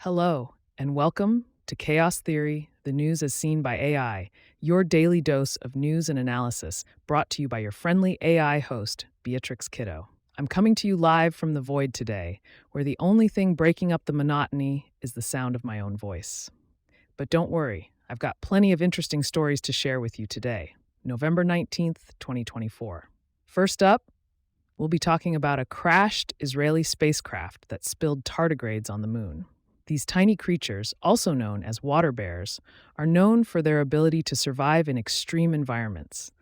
Hello, and welcome to Chaos Theory, the news as seen by AI, your daily dose of news and analysis, brought to you by your friendly AI host, Beatrix Kiddo. I'm coming to you live from the void today, where the only thing breaking up the monotony is the sound of my own voice. But don't worry, I've got plenty of interesting stories to share with you today, November 19th, 2024. First up, we'll be talking about a crashed Israeli spacecraft that spilled tardigrades on the moon. These tiny creatures, also known as water bears, are known for their ability to survive in extreme environments.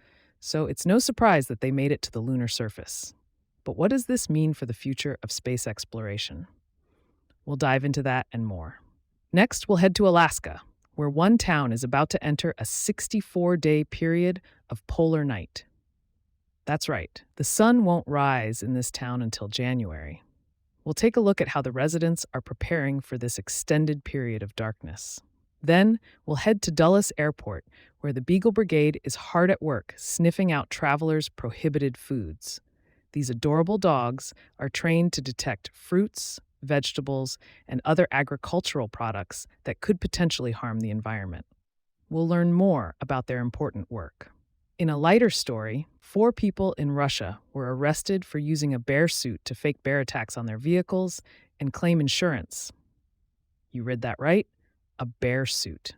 So it's no surprise that they made it to the lunar surface. But what does this mean for the future of space exploration? We'll dive into that and more. Next, we'll head to Alaska, where one town is about to enter a 64-day period of polar night. That's right, the sun won't rise in this town until January. We'll take a look at how the residents are preparing for this extended period of darkness. Then, we'll head to Dulles Airport, where the Beagle Brigade is hard at work sniffing out travelers' prohibited foods. These adorable dogs are trained to detect fruits, vegetables, and other agricultural products that could potentially harm the environment. We'll learn more about their important work. In a lighter story, 4 people in Russia were arrested for using a bear suit to fake bear attacks on their vehicles and claim insurance. You read that right? A bear suit.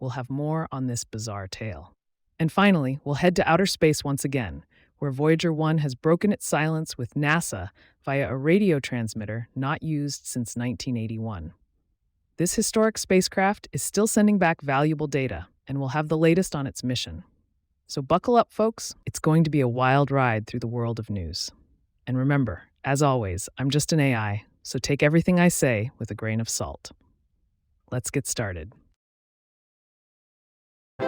We'll have more on this bizarre tale. And finally, we'll head to outer space once again, where Voyager 1 has broken its silence with NASA via a radio transmitter not used since 1981. This historic spacecraft is still sending back valuable data, and will have the latest on its mission. So buckle up, folks. It's going to be a wild ride through the world of news. And remember, as always, I'm just an AI, so take everything I say with a grain of salt. Let's get started. The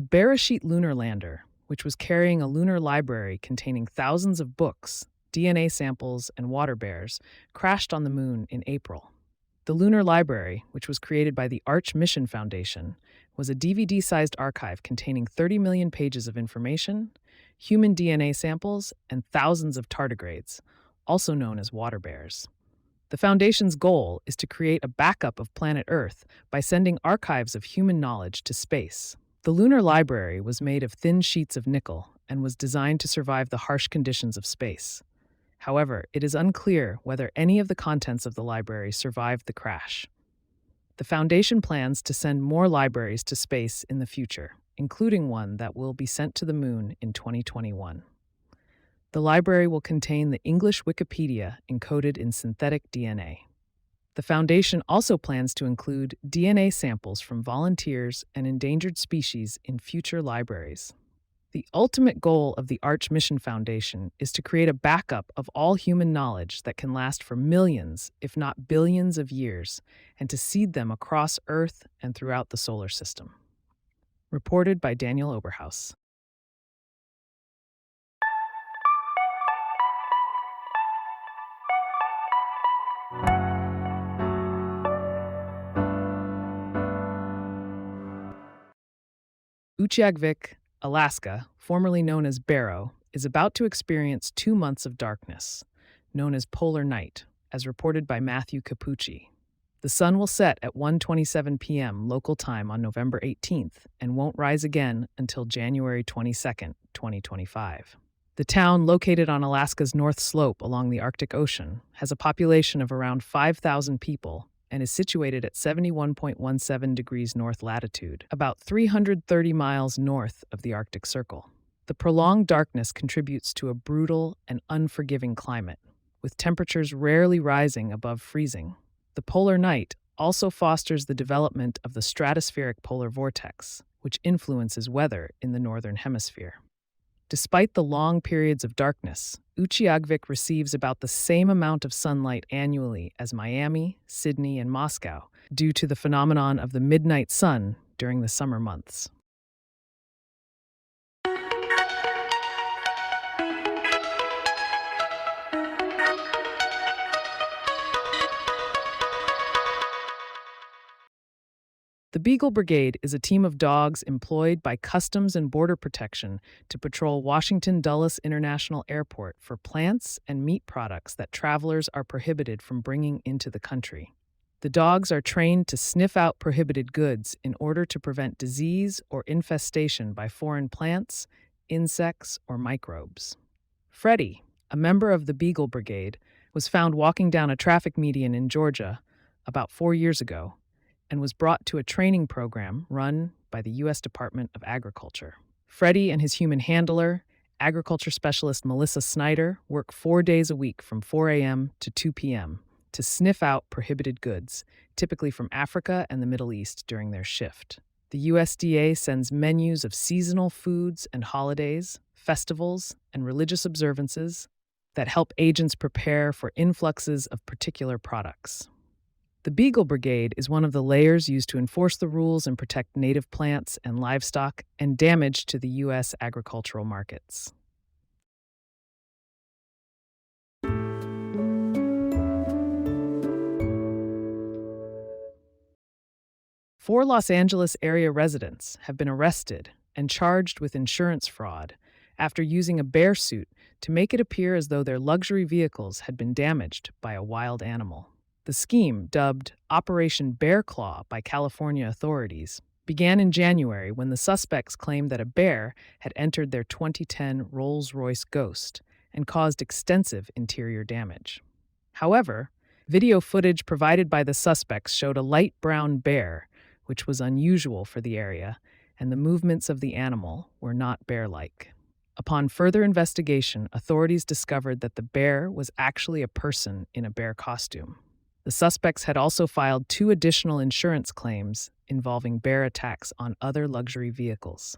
Beresheet lunar lander, which was carrying a lunar library containing thousands of books, DNA samples, and water bears, crashed on the moon in April. The Lunar Library, which was created by the Arch Mission Foundation, was a DVD-sized archive containing 30 million pages of information, human DNA samples, and thousands of tardigrades, also known as water bears. The Foundation's goal is to create a backup of planet Earth by sending archives of human knowledge to space. The Lunar Library was made of thin sheets of nickel and was designed to survive the harsh conditions of space. However, it is unclear whether any of the contents of the library survived the crash. The Foundation plans to send more libraries to space in the future, including one that will be sent to the moon in 2021. The library will contain the English Wikipedia encoded in synthetic DNA. The Foundation also plans to include DNA samples from volunteers and endangered species in future libraries. The ultimate goal of the Arch Mission Foundation is to create a backup of all human knowledge that can last for millions, if not billions of years, and to seed them across Earth and throughout the solar system. Reported by Daniel Oberhaus. Utqiagvik, Alaska, formerly known as Barrow, is about to experience 2 months of darkness, known as polar night, as reported by Matthew Capucci. The sun will set at 1:27 p.m. local time on November 18th and won't rise again until January 22nd, 2025. The town, located on Alaska's north slope along the Arctic Ocean, has a population of around 5,000 people and is situated at 71.17 degrees north latitude, about 330 miles north of the Arctic Circle. The prolonged darkness contributes to a brutal and unforgiving climate, with temperatures rarely rising above freezing. The polar night also fosters the development of the stratospheric polar vortex, which influences weather in the northern hemisphere. Despite the long periods of darkness, Utqiagvik receives about the same amount of sunlight annually as Miami, Sydney, and Moscow, due to the phenomenon of the midnight sun during the summer months. The Beagle Brigade is a team of dogs employed by Customs and Border Protection to patrol Washington Dulles International Airport for plants and meat products that travelers are prohibited from bringing into the country. The dogs are trained to sniff out prohibited goods in order to prevent disease or infestation by foreign plants, insects, or microbes. Freddie, a member of the Beagle Brigade, was found walking down a traffic median in Georgia about 4 years ago and was brought to a training program run by the U.S. Department of Agriculture. Freddie and his human handler, agriculture specialist Melissa Snyder, work 4 days a week from 4 a.m. to 2 p.m. to sniff out prohibited goods, typically from Africa and the Middle East, during their shift. The USDA sends menus of seasonal foods and holidays, festivals, and religious observances that help agents prepare for influxes of particular products. The Beagle Brigade is one of the layers used to enforce the rules and protect native plants and livestock and damage to the U.S. agricultural markets. Four Los Angeles area residents have been arrested and charged with insurance fraud after using a bear suit to make it appear as though their luxury vehicles had been damaged by a wild animal. The scheme, dubbed Operation Bear Claw by California authorities, began in January when the suspects claimed that a bear had entered their 2010 Rolls-Royce Ghost and caused extensive interior damage. However, video footage provided by the suspects showed a light brown bear, which was unusual for the area, and the movements of the animal were not bear-like. Upon further investigation, authorities discovered that the bear was actually a person in a bear costume. The suspects had also filed 2 additional insurance claims involving bear attacks on other luxury vehicles.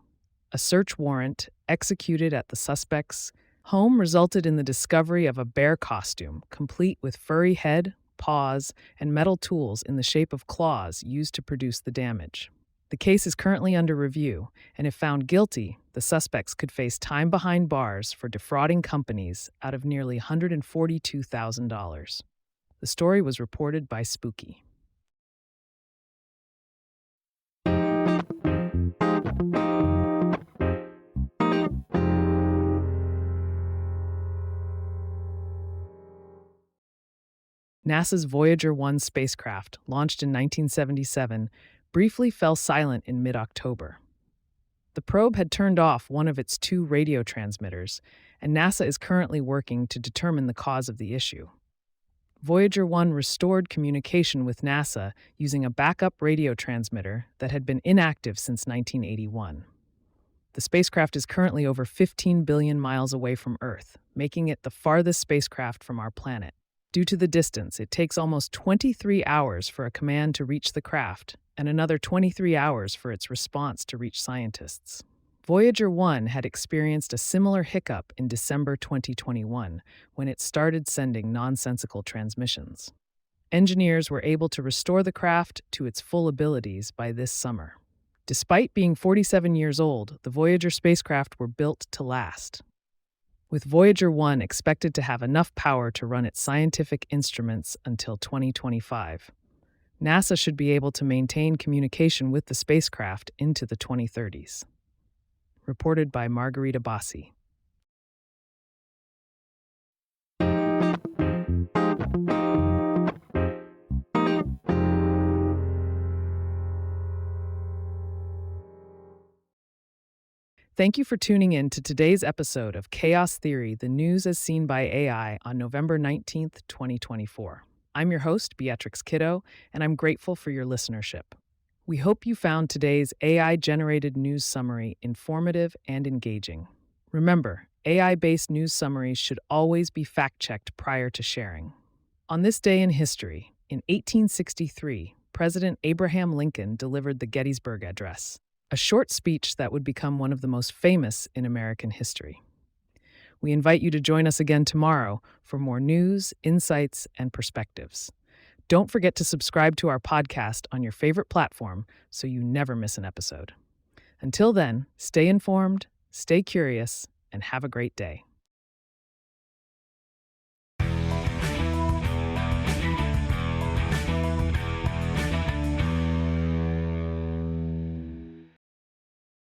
A search warrant executed at the suspects' home resulted in the discovery of a bear costume, complete with furry head, paws, and metal tools in the shape of claws used to produce the damage. The case is currently under review, and if found guilty, the suspects could face time behind bars for defrauding companies out of nearly $142,000. The story was reported by Spooky. NASA's Voyager 1 spacecraft, launched in 1977, briefly fell silent in mid-October. The probe had turned off one of its 2 radio transmitters, and NASA is currently working to determine the cause of the issue. Voyager 1 restored communication with NASA using a backup radio transmitter that had been inactive since 1981. The spacecraft is currently over 15 billion miles away from Earth, making it the farthest spacecraft from our planet. Due to the distance, it takes almost 23 hours for a command to reach the craft, and another 23 hours for its response to reach scientists. Voyager 1 had experienced a similar hiccup in December 2021 when it started sending nonsensical transmissions. Engineers were able to restore the craft to its full abilities by this summer. Despite being 47 years old, the Voyager spacecraft were built to last. With Voyager 1 expected to have enough power to run its scientific instruments until 2025, NASA should be able to maintain communication with the spacecraft into the 2030s. Reported by Margarita Bassi. Thank you for tuning in to today's episode of Chaos Theory, the news as seen by AI on November 19th, 2024. I'm your host, Beatrix Kiddo, and I'm grateful for your listenership. We hope you found today's AI-generated news summary informative and engaging. Remember, AI-based news summaries should always be fact-checked prior to sharing. On this day in history, in 1863, President Abraham Lincoln delivered the Gettysburg Address, a short speech that would become one of the most famous in American history. We invite you to join us again tomorrow for more news, insights, and perspectives. Don't forget to subscribe to our podcast on your favorite platform so you never miss an episode. Until then, stay informed, stay curious, and have a great day.